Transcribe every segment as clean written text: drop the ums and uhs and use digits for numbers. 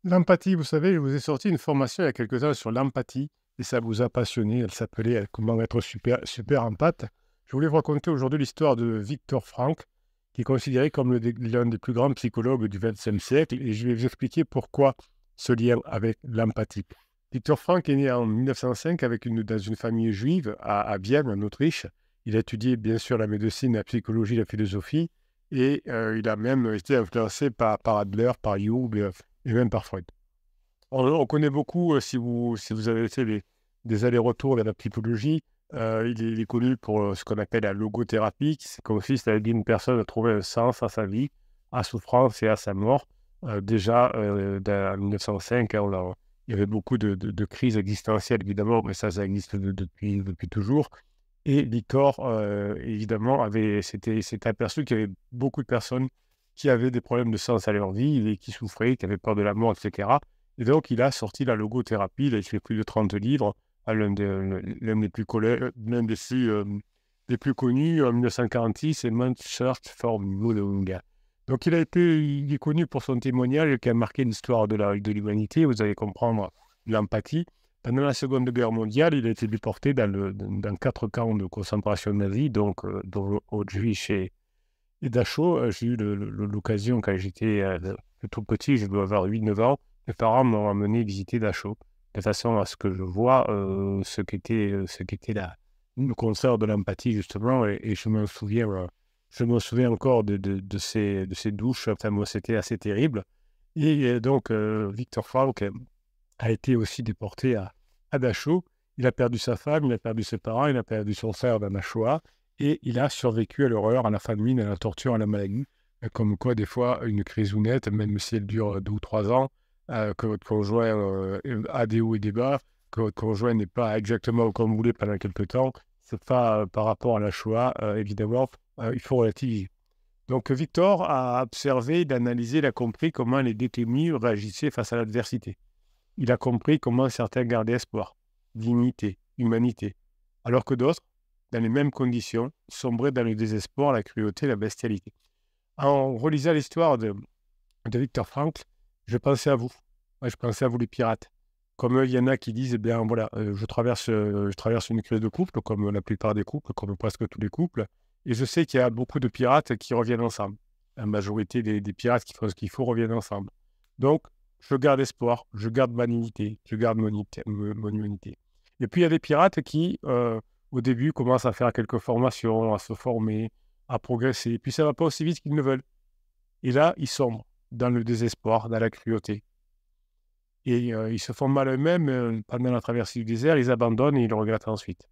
L'empathie, vous savez, je vous ai sorti une formation il y a quelque temps sur l'empathie et ça vous a passionné. Elle s'appelait Comment être super empathe. Je voulais vous raconter aujourd'hui l'histoire de Viktor Frankl, qui est considéré comme l'un des plus grands psychologues du XXe siècle et je vais vous expliquer pourquoi ce lien avec l'empathie. Viktor Frankl est né en 1905 dans une famille juive à Vienne, en Autriche. Il a étudié bien sûr la médecine, la psychologie, la philosophie et il a même été influencé par Adler, par Jung et même par Freud. On connaît beaucoup, si vous avez fait des allers-retours vers la typologie, il est connu pour ce qu'on appelle la logothérapie, qui consiste à aider une personne à trouver un sens à sa vie, à souffrance et à sa mort. Déjà, en 1905, hein, il y avait beaucoup de crises existentielles, évidemment, mais ça existe depuis toujours. Et Victor, évidemment, s'était aperçu qu'il y avait beaucoup de personnes qui avaient des problèmes de sens à leur vie et qui souffraient, qui avaient peur de la mort, etc. Et donc, il a sorti la logothérapie. Il a écrit plus de 30 livres. L'un des plus connus, en 1946, c'est Man's Search for Meaning. Donc, il est connu pour son témoignage qui a marqué l'histoire de l'humanité. Vous allez comprendre l'empathie. Pendant la Seconde Guerre mondiale, il a été déporté dans 4 camps de concentration nazis, donc dont Auschwitz et Dachau. J'ai eu l'occasion, quand j'étais tout petit, je dois avoir 8-9 ans, mes parents m'ont amené visiter Dachau, de façon à ce que je vois ce qu'était le concert de l'empathie, justement, et je me souviens encore de ces douches. Enfin, moi, c'était assez terrible. Et donc, Viktor Frankl a été aussi déporté à Dachau. Il a perdu sa femme, il a perdu ses parents, il a perdu son frère dans la Shoah, et il a survécu à l'horreur, à la famine, à la torture, à la maladie. Comme quoi, des fois, une crisounette, même si elle dure 2 ou 3 ans, que votre conjoint a des hauts et des bas, que votre conjoint n'est pas exactement comme vous voulez pendant quelques temps, c'est pas par rapport à la Shoah, évidemment, il faut relativiser. Donc, Victor a observé, il a analysé, il a compris comment les détenus réagissaient face à l'adversité. Il a compris comment certains gardaient espoir, dignité, humanité, alors que d'autres, dans les mêmes conditions, sombraient dans le désespoir, la cruauté, la bestialité. En relisant l'histoire de Viktor Frankl, je pensais à vous. Ouais, je pensais à vous, les pirates. Comme il y en a qui disent, eh bien voilà, je traverse une crise de couple, comme la plupart des couples, comme presque tous les couples, et je sais qu'il y a beaucoup de pirates qui reviennent ensemble. La majorité des pirates qui font ce qu'il faut reviennent ensemble. Donc, je garde espoir, je garde ma dignité, je garde mon humanité. Et puis, il y a des pirates qui, au début, commencent à faire quelques formations, à se former, à progresser. Et puis, ça ne va pas aussi vite qu'ils ne veulent. Et là, ils sombrent dans le désespoir, dans la cruauté. Et ils se font mal eux-mêmes pendant la traversée du désert, ils abandonnent et ils le regrettent ensuite.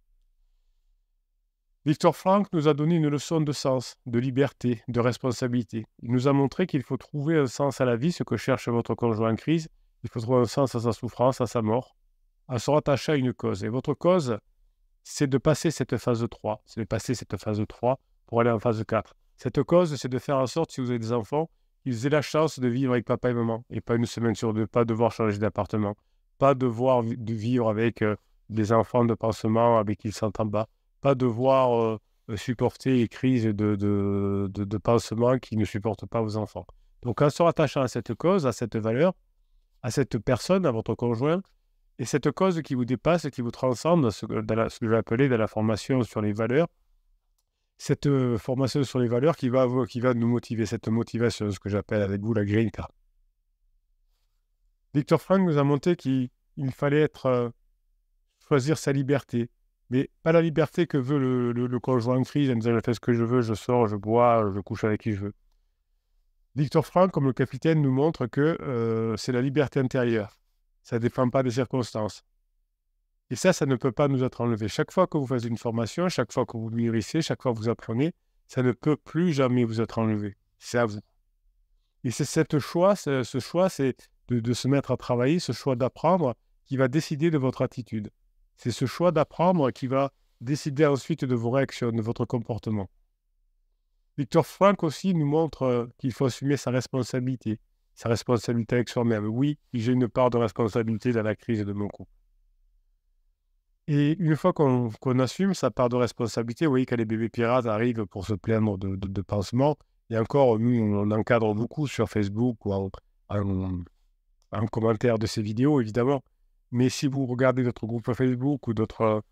Viktor Frankl nous a donné une leçon de sens, de liberté, de responsabilité. Il nous a montré qu'il faut trouver un sens à la vie, ce que cherche votre conjoint en crise. Il faut trouver un sens à sa souffrance, à sa mort, en se rattachant à une cause. Et votre cause, c'est de passer cette phase 3. C'est de passer cette phase 3 pour aller en phase 4. Cette cause, c'est de faire en sorte, si vous avez des enfants, qu'ils aient la chance de vivre avec papa et maman, et pas une semaine sur deux, pas devoir changer d'appartement, pas devoir vivre avec des enfants de pansement avec qui ils s'entendent pas devoir supporter les crises de pansement qui ne supportent pas vos enfants. Donc, en se rattachant à cette cause, à cette valeur, à cette personne, à votre conjoint, et cette cause qui vous dépasse, qui vous transcende, ce que j'ai appelé dans la formation sur les valeurs, cette formation sur les valeurs qui va nous motiver, cette motivation, ce que j'appelle avec vous la green card. Viktor Frankl nous a montré qu'il fallait choisir sa liberté, mais pas la liberté que veut le conjoint en crise, en disant je fais ce que je veux, je sors, je bois, je couche avec qui je veux. Viktor Frankl, comme le capitaine, nous montre que c'est la liberté intérieure. Ça ne dépend pas des circonstances. Et ça ne peut pas nous être enlevé. Chaque fois que vous faites une formation, chaque fois que vous mûrissez, chaque fois que vous apprenez, ça ne peut plus jamais vous être enlevé. C'est à vous. Et c'est ce choix, c'est de se mettre à travailler, ce choix d'apprendre qui va décider de votre attitude. C'est ce choix d'apprendre qui va décider ensuite de vos réactions, de votre comportement. Viktor Frankl aussi nous montre qu'il faut assumer sa responsabilité avec soi-même. Oui, j'ai une part de responsabilité dans la crise de mon couple. Et une fois qu'on assume sa part de responsabilité, vous voyez, quand les bébés pirates arrivent pour se plaindre de pansements, et encore, nous, on encadre beaucoup sur Facebook ou en en commentaire de ces vidéos, évidemment. Mais si vous regardez d'autres groupes Facebook ou d'autres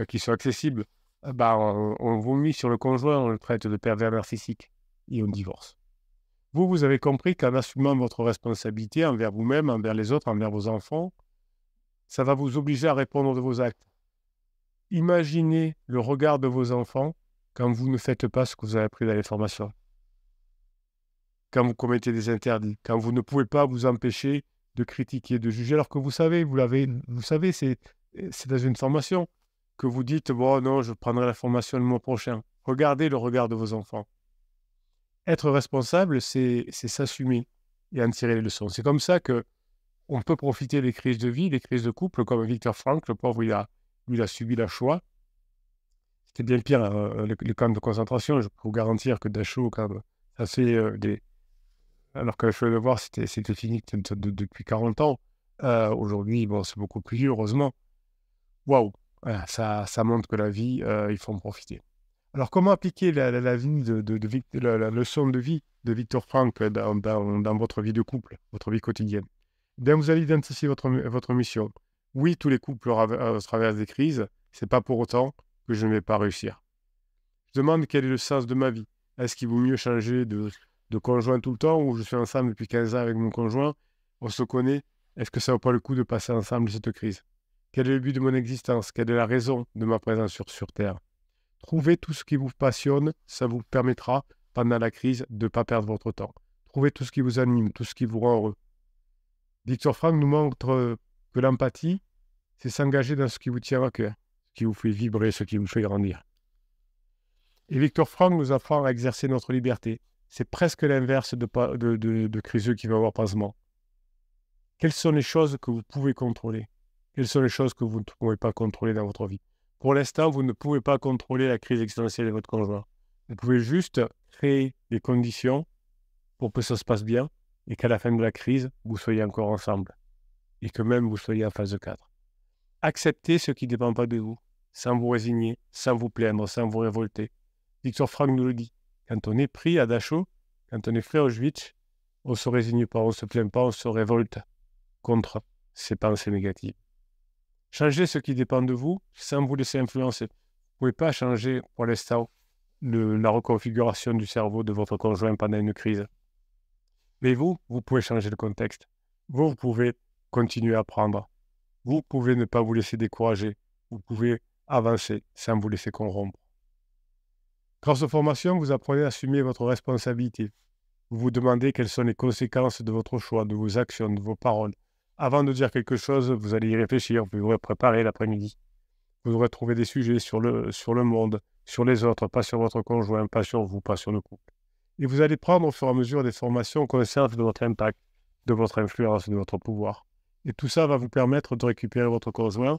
qui sont accessibles, on vomit sur le conjoint, on le traite de pervers narcissique et on divorce. Vous avez compris qu'en assumant votre responsabilité envers vous-même, envers les autres, envers vos enfants, ça va vous obliger à répondre de vos actes. Imaginez le regard de vos enfants quand vous ne faites pas ce que vous avez appris dans les formations. Quand vous commettez des interdits, quand vous ne pouvez pas vous empêcher de critiquer, de juger, alors que vous savez, c'est dans une formation que vous dites, bon non, je prendrai la formation le mois prochain. Regardez le regard de vos enfants. Être responsable, c'est s'assumer et en tirer les leçons. C'est comme ça qu'on peut profiter des crises de vie, des crises de couple, comme Viktor Frankl, le pauvre, il a subi la Shoah. C'était bien pire, les camps de concentration. Je peux vous garantir que Dachau, ça fait alors que je vais le voir, c'était fini depuis 40 ans. Aujourd'hui, bon, c'est beaucoup plus vieux, heureusement. Waouh, voilà, ça montre que la vie, il faut en profiter. Alors, comment appliquer la leçon de vie de Viktor Frankl dans votre vie de couple, votre vie quotidienne? Bien, vous allez identifier votre mission. Oui, tous les couples traversent des crises. C'est pas pour autant que je ne vais pas réussir. Je demande quel est le sens de ma vie. Est-ce qu'il vaut mieux changer de conjoint tout le temps, ou je suis ensemble depuis 15 ans avec mon conjoint, on se connaît, est-ce que ça vaut pas le coup de passer ensemble cette crise? Quel est le but de mon existence? Quelle est la raison de ma présence sur Terre? Trouvez tout ce qui vous passionne, ça vous permettra, pendant la crise, de ne pas perdre votre temps. Trouvez tout ce qui vous anime, tout ce qui vous rend heureux. Viktor Frankl nous montre que l'empathie, c'est s'engager dans ce qui vous tient à cœur, ce qui vous fait vibrer, ce qui vous fait grandir. Et Viktor Frankl nous apprend à exercer notre liberté. C'est presque l'inverse de Criseux qui va avoir pansement. Quelles sont les choses que vous pouvez contrôler? Quelles sont les choses que vous ne pouvez pas contrôler dans votre vie? Pour l'instant, vous ne pouvez pas contrôler la crise existentielle de votre conjoint. Vous pouvez juste créer des conditions pour que ça se passe bien et qu'à la fin de la crise, vous soyez encore ensemble et que même vous soyez en phase 4. Acceptez ce qui ne dépend pas de vous, sans vous résigner, sans vous plaindre, sans vous révolter. Viktor Frankl nous le dit. Quand on est pris à Dachau, quand on est pris à Auschwitz, on ne se résigne pas, on ne se plaint pas, on se révolte contre ces pensées négatives. Changez ce qui dépend de vous sans vous laisser influencer. Vous ne pouvez pas changer pour l'instant la reconfiguration du cerveau de votre conjoint pendant une crise. Mais vous pouvez changer le contexte. Vous pouvez continuer à apprendre. Vous pouvez ne pas vous laisser décourager. Vous pouvez avancer sans vous laisser corrompre. Grâce aux formations, vous apprenez à assumer votre responsabilité. Vous vous demandez quelles sont les conséquences de votre choix, de vos actions, de vos paroles. Avant de dire quelque chose, vous allez y réfléchir, vous aurez préparé l'après-midi. Vous aurez trouvé des sujets sur le monde, sur les autres, pas sur votre conjoint, pas sur vous, pas sur le couple. Et vous allez prendre au fur et à mesure des formations conscientes de votre impact, de votre influence, de votre pouvoir. Et tout ça va vous permettre de récupérer votre conjoint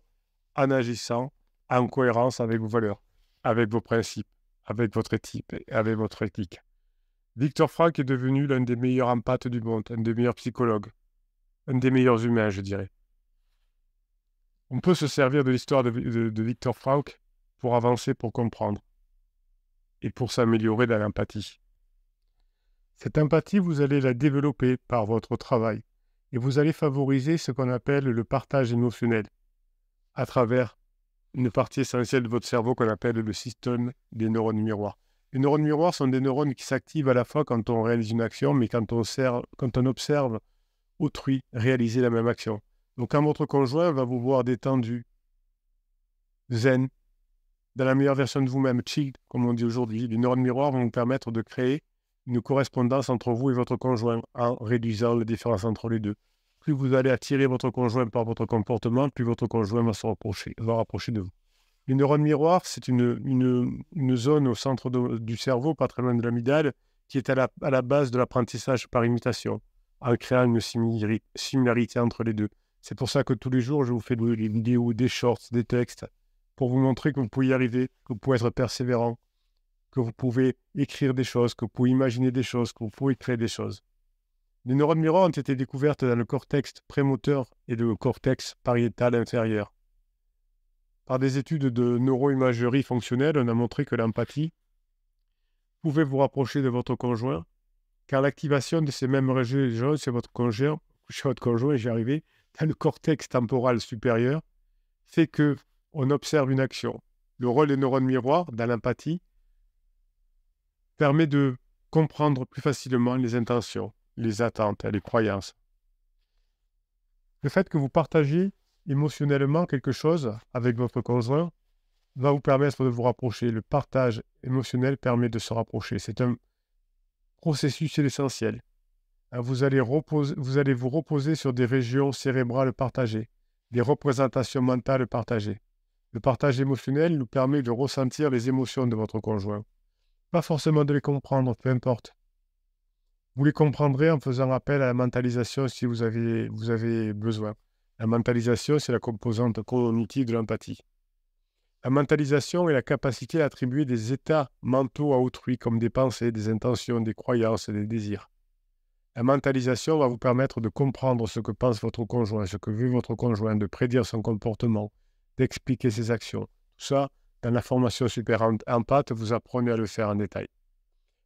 en agissant en cohérence avec vos valeurs, avec vos principes, avec votre éthique et avec votre éthique. Viktor Frankl est devenu l'un des meilleurs empathes du monde, un des meilleurs psychologues, un des meilleurs humains, je dirais. On peut se servir de l'histoire de Viktor Frankl pour avancer, pour comprendre et pour s'améliorer dans l'empathie. Cette empathie, vous allez la développer par votre travail et vous allez favoriser ce qu'on appelle le partage émotionnel à travers une partie essentielle de votre cerveau qu'on appelle le système des neurones miroirs. Les neurones miroirs sont des neurones qui s'activent à la fois quand on réalise une action, mais quand on observe autrui réaliser la même action. Donc quand votre conjoint va vous voir détendu, zen, dans la meilleure version de vous-même, chill, comme on dit aujourd'hui, les neurones miroirs vont vous permettre de créer une correspondance entre vous et votre conjoint en réduisant la différence entre les deux. Plus vous allez attirer votre conjoint par votre comportement, plus votre conjoint va se rapprocher de vous. Les neurones miroirs, c'est une zone au centre du cerveau, pas très loin de l'amygdale, qui est à la base de l'apprentissage par imitation, en créant une similarité entre les deux. C'est pour ça que tous les jours, je vous fais des vidéos, des shorts, des textes, pour vous montrer que vous pouvez y arriver, que vous pouvez être persévérant, que vous pouvez écrire des choses, que vous pouvez imaginer des choses, que vous pouvez créer des choses. Les neurones miroirs ont été découvertes dans le cortex prémoteur et le cortex pariétal inférieur. Par des études de neuroimagerie fonctionnelle, on a montré que l'empathie pouvait vous rapprocher de votre conjoint, car l'activation de ces mêmes régions chez votre conjoint chez votre conjoint, j'y arrivais, dans le cortex temporal supérieur, fait que on observe une action. Le rôle des neurones miroirs dans l'empathie permet de comprendre plus facilement les intentions, les attentes, les croyances. Le fait que vous partagez émotionnellement quelque chose avec votre conjoint va vous permettre de vous rapprocher. Le partage émotionnel permet de se rapprocher. C'est un processus essentiel. Vous allez vous reposer sur des régions cérébrales partagées, des représentations mentales partagées. Le partage émotionnel nous permet de ressentir les émotions de votre conjoint. Pas forcément de les comprendre, peu importe. Vous les comprendrez en faisant appel à la mentalisation si vous avez besoin. La mentalisation, c'est la composante cognitive de l'empathie. La mentalisation est la capacité à attribuer des états mentaux à autrui, comme des pensées, des intentions, des croyances, des désirs. La mentalisation va vous permettre de comprendre ce que pense votre conjoint, ce que veut votre conjoint, de prédire son comportement, d'expliquer ses actions. Tout ça, dans la formation super empathe, vous apprenez à le faire en détail.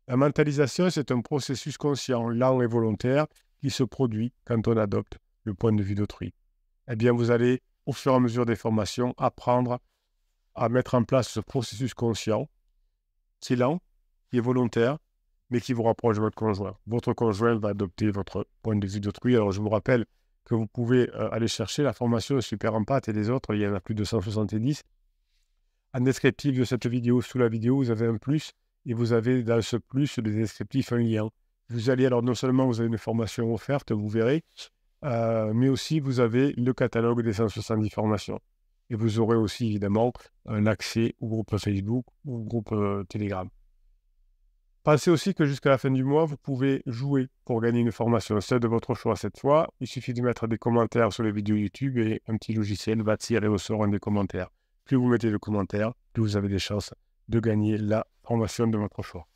La mentalisation, c'est un processus conscient, lent et volontaire qui se produit quand on adopte le point de vue d'autrui. Eh bien, vous allez, au fur et à mesure des formations, apprendre à mettre en place ce processus conscient qui est lent, qui est volontaire, mais qui vous rapproche de votre conjoint. Votre conjoint va adopter votre point de vue d'autrui. Alors, je vous rappelle que vous pouvez aller chercher la formation Super Empathe et les autres. Il y en a plus de 170. En descriptif de cette vidéo, sous la vidéo, vous avez un plus et vous avez dans ce plus des descriptifs un lien. Vous allez alors, non seulement vous avez une formation offerte, vous verrez, mais aussi vous avez le catalogue des 170 formations. Et vous aurez aussi évidemment un accès au groupe Facebook ou au groupe Telegram. Pensez aussi que jusqu'à la fin du mois, vous pouvez jouer pour gagner une formation, celle de votre choix cette fois. Il suffit de mettre des commentaires sur les vidéos YouTube et un petit logiciel va tirer au sort un des commentaires. Plus vous mettez de commentaires, plus vous avez des chances de gagner la formation de votre choix.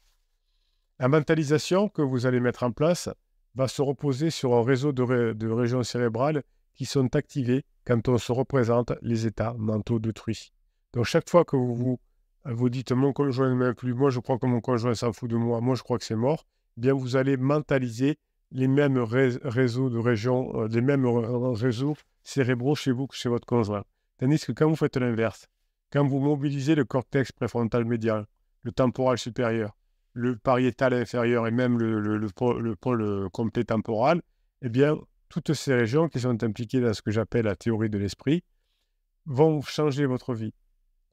La mentalisation que vous allez mettre en place va se reposer sur un réseau de régions cérébrales qui sont activées quand on se représente les états mentaux d'autrui. Donc chaque fois que vous dites « mon conjoint ne m'aime plus, moi je crois que mon conjoint s'en fout de moi, moi je crois que c'est mort », eh bien vous allez mentaliser les mêmes réseaux de régions, les mêmes réseaux cérébraux chez vous que chez votre conjoint. Tandis que quand vous faites l'inverse, quand vous mobilisez le cortex préfrontal médial, le temporal supérieur, le pariétal inférieur et même le pôle complet temporal, eh bien, toutes ces régions qui sont impliquées dans ce que j'appelle la théorie de l'esprit vont changer votre vie.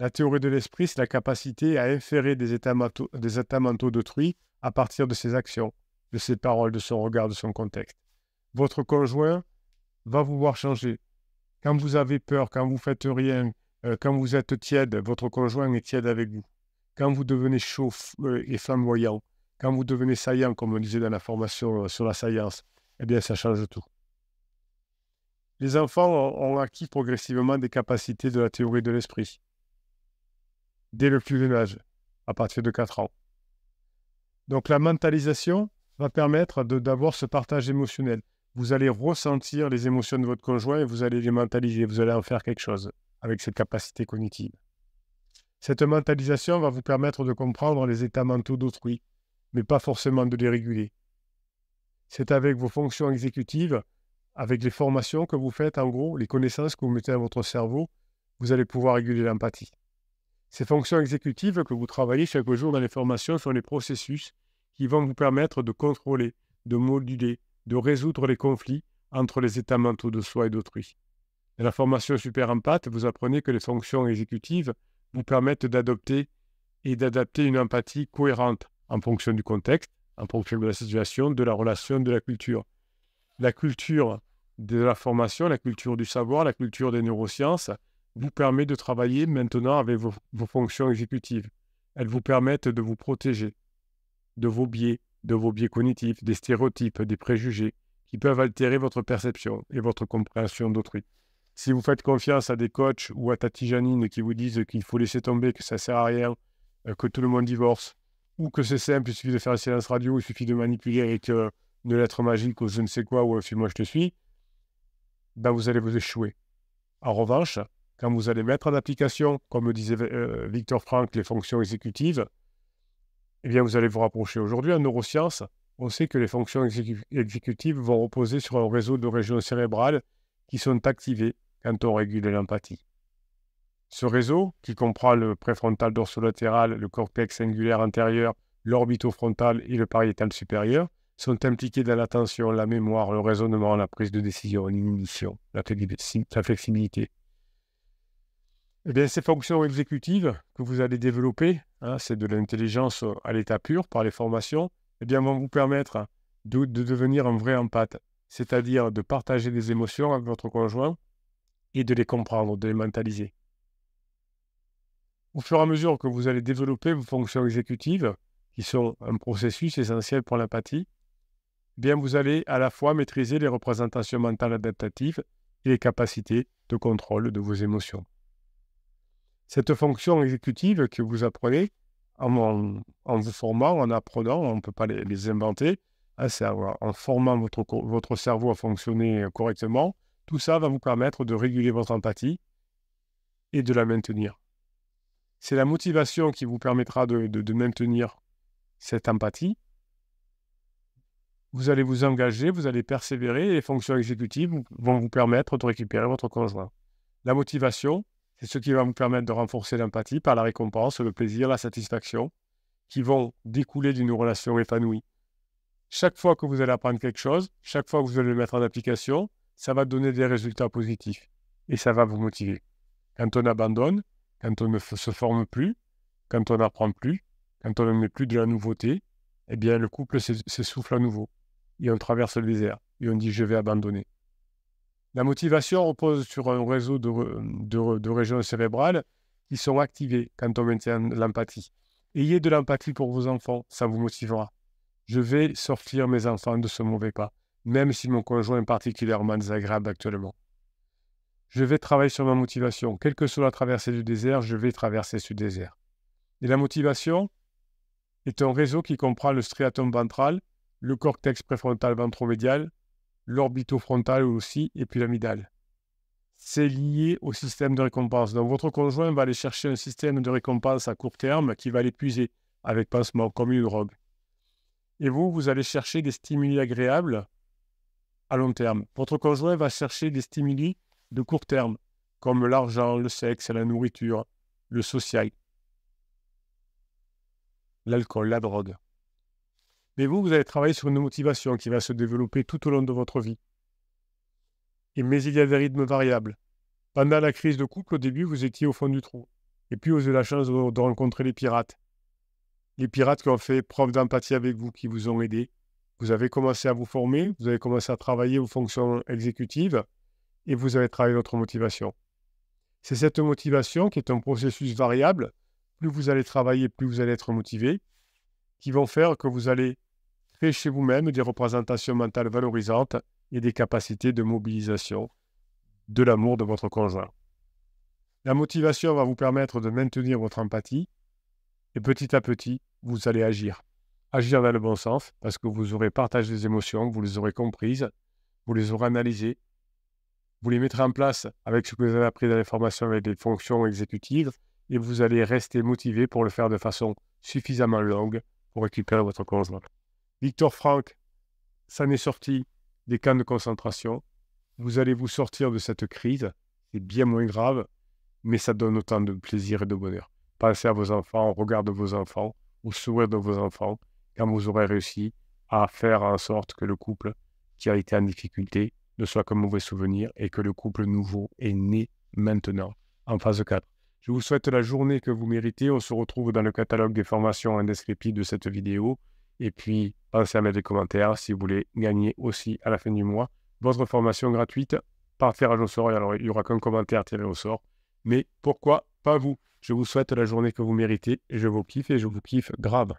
La théorie de l'esprit, c'est la capacité à inférer des états mentaux d'autrui à partir de ses actions, de ses paroles, de son regard, de son contexte. Votre conjoint va vous voir changer. Quand vous avez peur, quand vous faites rien, quand vous êtes tiède, votre conjoint est tiède avec vous. Quand vous devenez chaud et flamboyant, quand vous devenez saillant, comme on disait dans la formation sur la saillance, eh bien, ça change tout. Les enfants ont acquis progressivement des capacités de la théorie de l'esprit, dès le plus jeune âge, à partir de 4 ans. Donc, la mentalisation va permettre d'avoir ce partage émotionnel. Vous allez ressentir les émotions de votre conjoint et vous allez les mentaliser, vous allez en faire quelque chose avec cette capacité cognitive. Cette mentalisation va vous permettre de comprendre les états mentaux d'autrui, mais pas forcément de les réguler. C'est avec vos fonctions exécutives, avec les formations que vous faites, en gros, les connaissances que vous mettez dans votre cerveau, vous allez pouvoir réguler l'empathie. Ces fonctions exécutives que vous travaillez chaque jour dans les formations sont les processus qui vont vous permettre de contrôler, de moduler, de résoudre les conflits entre les états mentaux de soi et d'autrui. Dans la formation Super Empathe, vous apprenez que les fonctions exécutives vous permettent d'adopter et d'adapter une empathie cohérente en fonction du contexte, en fonction de la situation, de la relation, de la culture. La culture de la formation, la culture du savoir, la culture des neurosciences vous permet de travailler maintenant avec vos fonctions exécutives. Elles vous permettent de vous protéger de vos biais cognitifs, des stéréotypes, des préjugés qui peuvent altérer votre perception et votre compréhension d'autrui. Si vous faites confiance à des coachs ou à Tati Janine qui vous disent qu'il faut laisser tomber, que ça ne sert à rien, que tout le monde divorce, ou que c'est simple, il suffit de faire un silence radio, il suffit de manipuler avec une lettre magique ou je ne sais quoi, ou un film moi je te suis, ben vous allez vous échouer. En revanche, quand vous allez mettre en application, comme disait Victor Frank, les fonctions exécutives, eh bien vous allez vous rapprocher. Aujourd'hui, en neurosciences, on sait que les fonctions exécutives vont reposer sur un réseau de régions cérébrales qui sont activées quand on régule l'empathie. Ce réseau, qui comprend le préfrontal dorsolatéral, le cortex cingulaire antérieur, l'orbitofrontal et le pariétal supérieur, sont impliqués dans l'attention, la mémoire, le raisonnement, la prise de décision, l'inhibition, la flexibilité. Eh bien, ces fonctions exécutives que vous allez développer, c'est de l'intelligence à l'état pur par les formations, eh bien, vont vous permettre de devenir un vrai empathe, c'est-à-dire de partager des émotions avec votre conjoint et de les comprendre, de les mentaliser. Au fur et à mesure que vous allez développer vos fonctions exécutives, qui sont un processus essentiel pour l'empathie, eh bien, vous allez à la fois maîtriser les représentations mentales adaptatives et les capacités de contrôle de vos émotions. Cette fonction exécutive que vous apprenez en vous formant, en apprenant, on ne peut pas les inventer, c'est en formant votre cerveau à fonctionner correctement, tout ça va vous permettre de réguler votre empathie et de la maintenir. C'est la motivation qui vous permettra de maintenir cette empathie. Vous allez vous engager, vous allez persévérer et les fonctions exécutives vont vous permettre de récupérer votre conjoint. La motivation, c'est ce qui va vous permettre de renforcer l'empathie par la récompense, le plaisir, la satisfaction, qui vont découler d'une relation épanouie. Chaque fois que vous allez apprendre quelque chose, chaque fois que vous allez le mettre en application, ça va donner des résultats positifs et ça va vous motiver. Quand on abandonne, quand on ne se forme plus, quand on n'apprend plus, quand on ne met plus de la nouveauté, eh bien le couple s'essouffle à nouveau. Et on traverse le désert et on dit « je vais abandonner ». La motivation repose sur un réseau de régions cérébrales qui sont activées quand on maintient l'empathie. Ayez de l'empathie pour vos enfants, ça vous motivera. Je vais sortir mes enfants de ce mauvais pas, même si mon conjoint est particulièrement désagréable actuellement. Je vais travailler sur ma motivation. Quelle que soit la traversée du désert, je vais traverser ce désert. Et la motivation est un réseau qui comprend le striatum ventral, le cortex préfrontal ventromédial, l'orbitofrontal aussi, et puis l'amygdale. C'est lié au système de récompense. Donc, votre conjoint va aller chercher un système de récompense à court terme qui va l'épuiser avec pansement, comme une drogue. Et vous allez chercher des stimuli agréables à long terme. Votre conjoint va chercher des stimuli de court terme, comme l'argent, le sexe, la nourriture, le social, l'alcool, la drogue. Mais vous allez travailler sur une motivation qui va se développer tout au long de votre vie. Mais il y a des rythmes variables. Pendant la crise de couple, au début, vous étiez au fond du trou. Et puis, vous avez eu la chance de rencontrer les pirates. Les pirates qui ont fait preuve d'empathie avec vous, qui vous ont aidé. Vous avez commencé à vous former, vous avez commencé à travailler vos fonctions exécutives et vous avez travaillé votre motivation. C'est cette motivation qui est un processus variable. Plus vous allez travailler, plus vous allez être motivé, qui vont faire que vous allez créer chez vous-même des représentations mentales valorisantes et des capacités de mobilisation de l'amour de votre conjoint. La motivation va vous permettre de maintenir votre empathie et petit à petit, vous allez agir. Agir dans le bon sens parce que vous aurez partagé des émotions, vous les aurez comprises, vous les aurez analysées, vous les mettrez en place avec ce que vous avez appris dans les formations avec les fonctions exécutives et vous allez rester motivé pour le faire de façon suffisamment longue pour récupérer votre conjoint. Victor Frank s'en est sorti des camps de concentration. Vous allez vous sortir de cette crise. C'est bien moins grave, mais ça donne autant de plaisir et de bonheur. Pensez à vos enfants, au regard de vos enfants, au sourire de vos enfants, quand vous aurez réussi à faire en sorte que le couple qui a été en difficulté ne soit qu'un mauvais souvenir et que le couple nouveau est né maintenant, en phase 4. Je vous souhaite la journée que vous méritez. On se retrouve dans le catalogue des formations indescriptibles de cette vidéo. Et puis, pensez à mettre des commentaires si vous voulez gagner aussi à la fin du mois votre formation gratuite par tirage au sort. Alors, il n'y aura qu'un commentaire tiré au sort. Mais pourquoi pas vous? Je vous souhaite la journée que vous méritez et je vous kiffe grave.